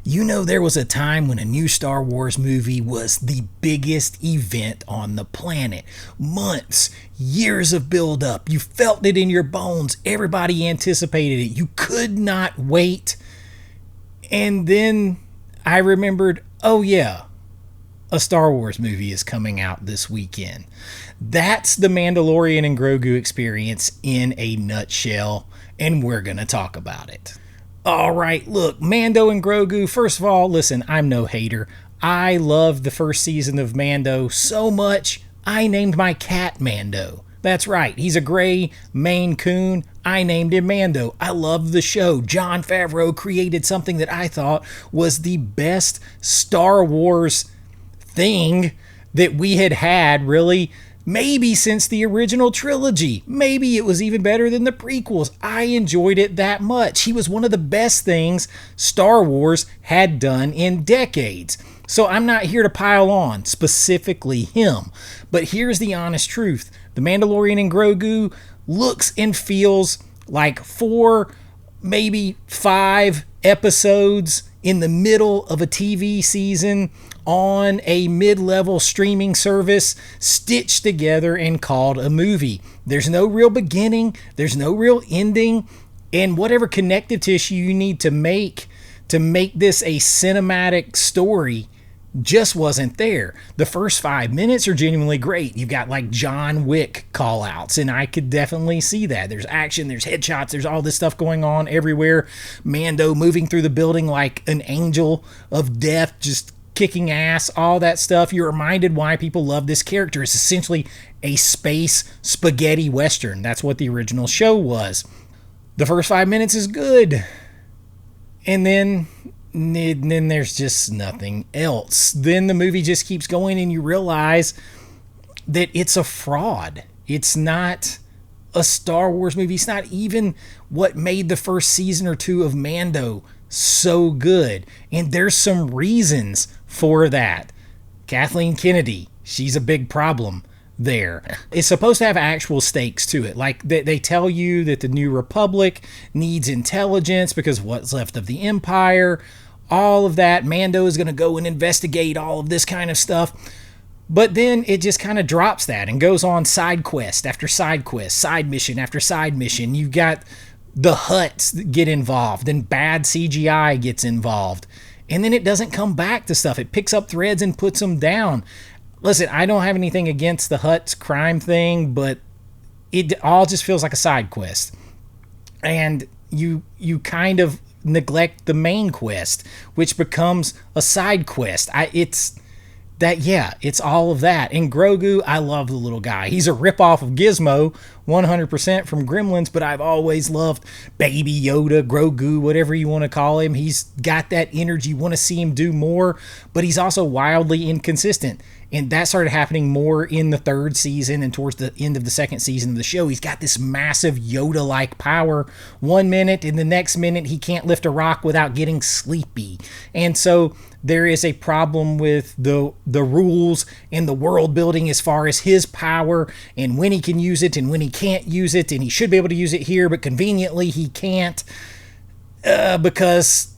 You know, there was a time when a new Star Wars movie was the biggest event on the planet. Months, years of build up. You felt it in your bones. Everybody anticipated it. You could not wait. And then I remembered, oh yeah, a Star Wars movie is coming out this weekend. That's the Mandalorian and Grogu experience in a nutshell, and we're going to talk about it. All right, look, Mando and Grogu, first of all, listen, I'm no hater. I loved the first season of Mando so much, I named my cat Mando. That's right, he's a gray Maine Coon. I named him Mando. I love the show. Jon Favreau created something that I thought was the best Star Wars thing that we had really, maybe since the original trilogy. Maybe it was even better than the prequels. I enjoyed it that much. He was one of the best things Star Wars had done in decades. So I'm not here to pile on specifically him. But here's the honest truth. The Mandalorian and Grogu looks and feels like 4, maybe 5 episodes in the middle of a TV season on a mid-level streaming service stitched together and called a movie. There's no real beginning, there's no real ending, and whatever connective tissue you need to make this a cinematic story just wasn't there. The first 5 minutes are genuinely great. You've got like John Wick call-outs, and I could definitely see that. There's action, there's headshots, there's all this stuff going on everywhere. Mando moving through the building like an angel of death, just kicking ass, all that stuff. You're reminded why people love this character. It's essentially a space spaghetti western. That's what the original show was. The first 5 minutes is good. And then there's just nothing else. Then the movie just keeps going and you realize that it's a fraud. It's not a Star Wars movie. It's not even what made the first season or two of Mando so good. And there's some reasons for that. Kathleen Kennedy, she's a big problem there. It's supposed to have actual stakes to it. Like they tell you that the New Republic needs intelligence because of what's left of the Empire. All of that. Mando is going to go and investigate all of this kind of stuff. But then it just kind of drops that and goes on side quest after side quest, side mission after side mission. You've got the Hutts that get involved and bad CGI gets involved. And then it doesn't come back to stuff. It picks up threads and puts them down. Listen, I don't have anything against the Hutts crime thing, but it all just feels like a side quest. And you kind of neglect the main quest, which becomes a side quest. It's all of that. And Grogu, I love the little guy. He's a ripoff of Gizmo, 100% from Gremlins, but I've always loved Baby Yoda, Grogu, whatever you want to call him. He's got that energy. You want to see him do more, but he's also wildly inconsistent. And that started happening more in the third season and towards the end of the second season of the show. He's got this massive Yoda-like power 1 minute, and the next minute he can't lift a rock without getting sleepy. And so there is a problem with the rules and the world building as far as his power and when he can use it and when he can't use it, and he should be able to use it here, but conveniently he can't because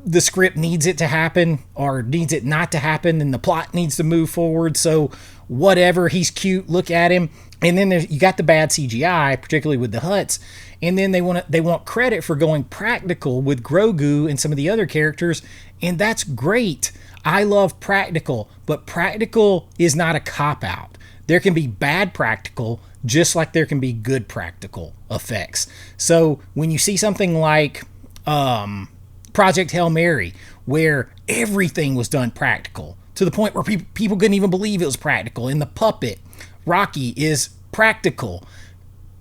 the script needs it to happen or needs it not to happen, and the plot needs to move forward. So whatever, he's cute, look at him. And then you got the bad CGI, particularly with the Hutts. And then they want credit for going practical with Grogu and some of the other characters, and that's great. I love practical, but practical is not a cop-out. There can be bad practical just like there can be good practical effects. So when you see something like Project Hail Mary, where everything was done practical to the point where people couldn't even believe it was practical, and the puppet Rocky is practical,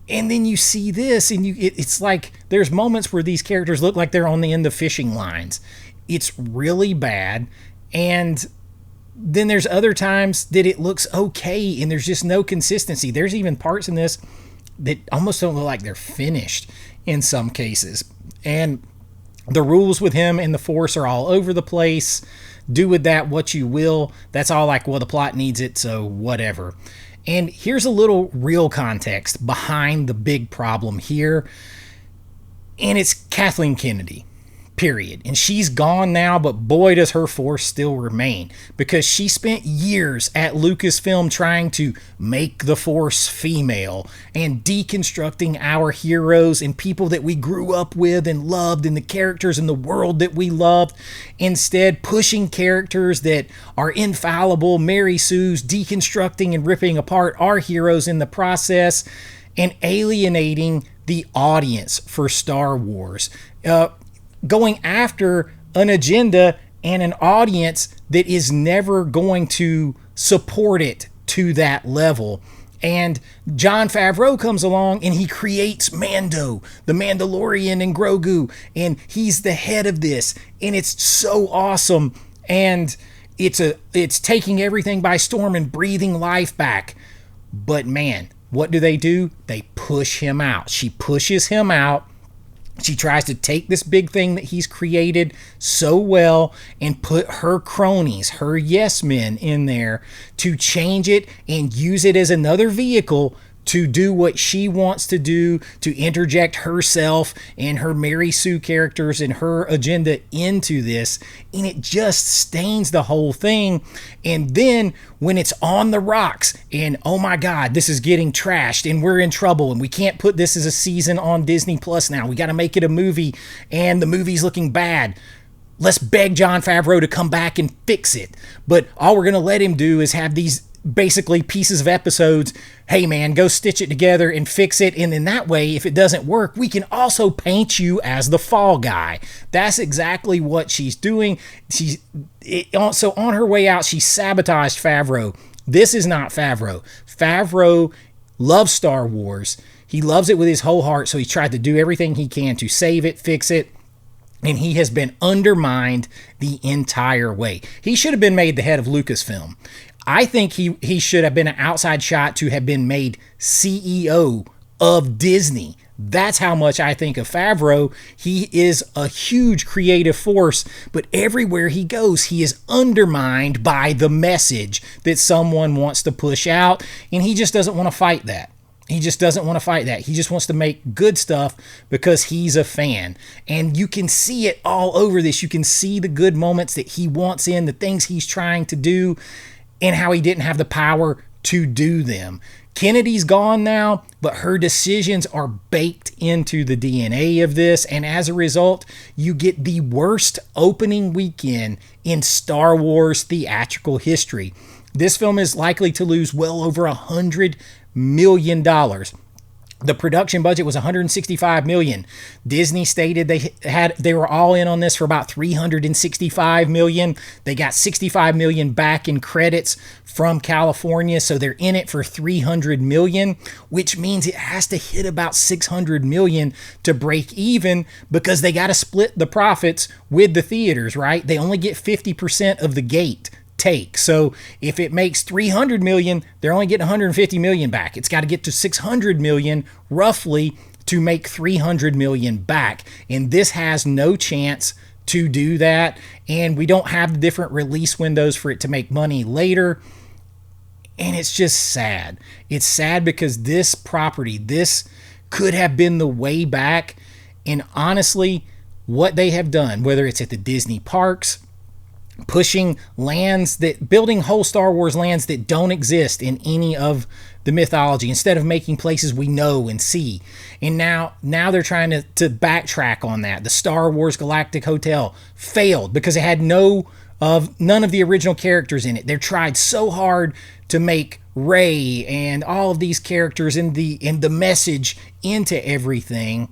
and then you see this and it's like there's moments where these characters look like they're on the end of fishing lines. It's really bad. And then there's other times that it looks okay and there's just no consistency. There's even parts in this that almost don't look like they're finished in some cases. And the rules with him and the Force are all over the place. Do with that what you will. That's all like, well, the plot needs it, so whatever. And here's a little real context behind the big problem here. And it's Kathleen Kennedy. period. And she's gone now, but boy, does her force still remain, because she spent years at Lucasfilm trying to make the force female and deconstructing our heroes and people that we grew up with and loved and the characters in the world that we loved. Instead, pushing characters that are infallible, Mary Sue's, deconstructing and ripping apart our heroes in the process, and alienating the audience for Star Wars. Going after an agenda and an audience that is never going to support it to that level. And Jon Favreau comes along and he creates Mando, the Mandalorian and Grogu, and he's the head of this, and it's so awesome, and it's taking everything by storm and breathing life back. But man, what do? They push him out. She pushes him out. She tries to take this big thing that he's created so well and put her cronies, her yes men in there to change it and use it as another vehicle to do what she wants to do, to interject herself and her Mary Sue characters and her agenda into this, and it just stains the whole thing. And then when it's on the rocks and oh my God, this is getting trashed and we're in trouble and we can't put this as a season on Disney Plus now, we got to make it a movie and the movie's looking bad, let's beg Jon Favreau to come back and fix it. But all we're going to let him do is have these basically pieces of episodes. Hey man, go stitch it together and fix it. And in that way, if it doesn't work, we can also paint you as the fall guy. That's exactly what she's doing. So on her way out, she sabotaged Favreau. This is not Favreau. Favreau loves Star Wars. He loves it with his whole heart. So he tried to do everything he can to save it, fix it. And he has been undermined the entire way. He should have been made the head of Lucasfilm. I think he should have been an outside shot to have been made CEO of Disney. That's how much I think of Favreau. He is a huge creative force, but everywhere he goes, he is undermined by the message that someone wants to push out, and he just doesn't want to fight that. He just doesn't want to fight that. He just wants to make good stuff because he's a fan. And you can see it all over this. You can see the good moments that he wants in, the things he's trying to do, and how he didn't have the power to do them. Kennedy's gone now, but her decisions are baked into the DNA of this, and as a result, you get the worst opening weekend in Star Wars theatrical history. This film is likely to lose well over $100 million. The production budget was $165 million. Disney stated they were all in on this for about $365 million. They got $65 million back in credits from California, so they're in it for $300 million, which means it has to hit about $600 million to break even, because they got to split the profits with the theaters, right? They only get 50% of the gate take. So if it makes $300 million, they're only getting $150 million back. It's got to get to $600 million roughly to make $300 million back. And this has no chance to do that. And we don't have the different release windows for it to make money later. And it's just sad. It's sad because this property, this could have been the way back. And honestly, what they have done, whether it's at the Disney parks, pushing lands building whole Star Wars lands that don't exist in any of the mythology, instead of making places we know and see. And now they're trying to backtrack on that. The Star Wars Galactic Hotel failed because it had none of the original characters in it. They tried so hard to make Rey and all of these characters and the message into everything,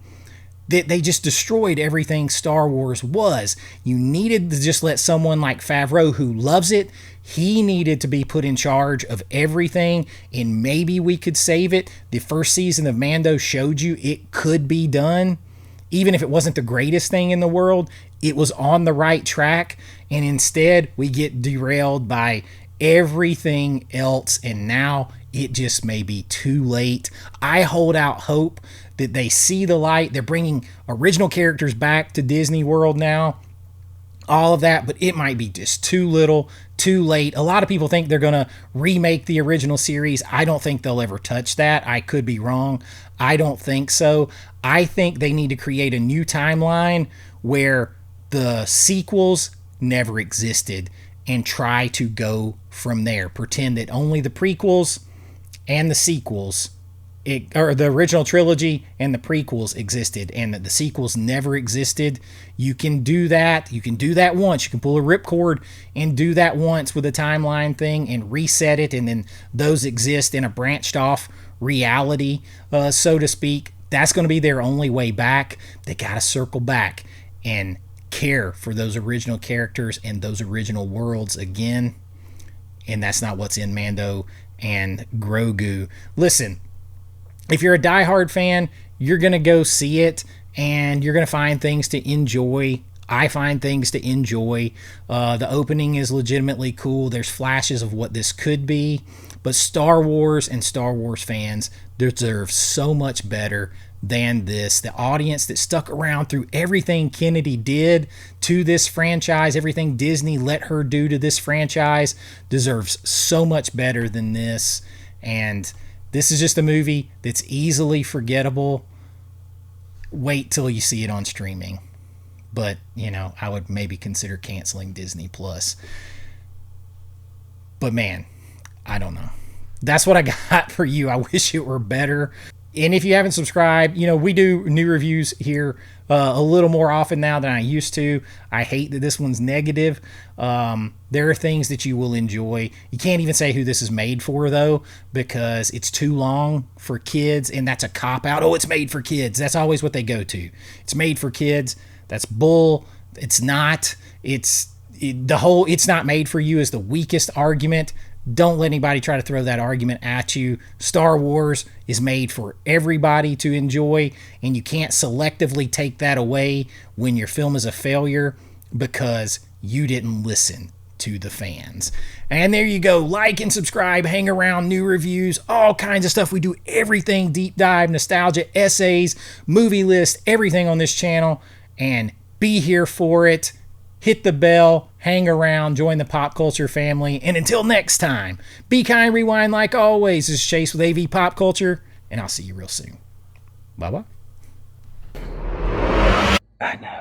that they just destroyed everything Star Wars was. You needed to just let someone like Favreau, who loves it, he needed to be put in charge of everything, and maybe we could save it. The first season of Mando showed you it could be done. Even if it wasn't the greatest thing in the world, it was on the right track, and instead we get derailed by everything else, and now it just may be too late. I hold out hope that they see the light. They're bringing original characters back to Disney World now, all of that, but it might be just too little, too late. A lot of people think they're going to remake the original series. I don't think they'll ever touch that. I could be wrong. I don't think so. I think they need to create a new timeline where the sequels never existed and try to go from there. Pretend that only the prequels and the sequels, or the original trilogy and the prequels existed, and that the sequels never existed. You can do that. You can do that once. You can pull a ripcord and do that once with a timeline thing and reset it, and then those exist in a branched off reality, so to speak. That's going to be their only way back. They got to circle back and care for those original characters and those original worlds again. And that's not what's in Mando and Grogu. Listen, if you're a diehard fan, you're going to go see it and you're going to find things to enjoy. I find things to enjoy. The opening is legitimately cool. There's flashes of what this could be. But Star Wars and Star Wars fans deserve so much better than this. The audience that stuck around through everything Kennedy did to this franchise, everything Disney let her do to this franchise, deserves so much better than this. And this is just a movie that's easily forgettable. Wait till you see it on streaming. But, I would maybe consider canceling Disney Plus. But man, I don't know. That's what I got for you. I wish it were better. And if you haven't subscribed, we do new reviews here a little more often now than I used to. I hate that this one's negative. There are things that you will enjoy. You can't even say who this is made for, though, because it's too long for kids, and that's a cop-out. Oh, it's made for kids. That's always what they go to. It's made for kids. That's bull. It's not. It's not made for you is the weakest argument. Don't let anybody try to throw that argument at you. Star Wars is made for everybody to enjoy, and you can't selectively take that away when your film is a failure because you didn't listen to the fans. And there you go. Like and subscribe, hang around, new reviews, all kinds of stuff. We do everything, deep dive, nostalgia, essays, movie list, everything on this channel, and be here for it. Hit the bell, hang around, join the pop culture family, and until next time, be kind, rewind like always. This is Chase with AV Pop Culture, and I'll see you real soon. Bye-bye. I know.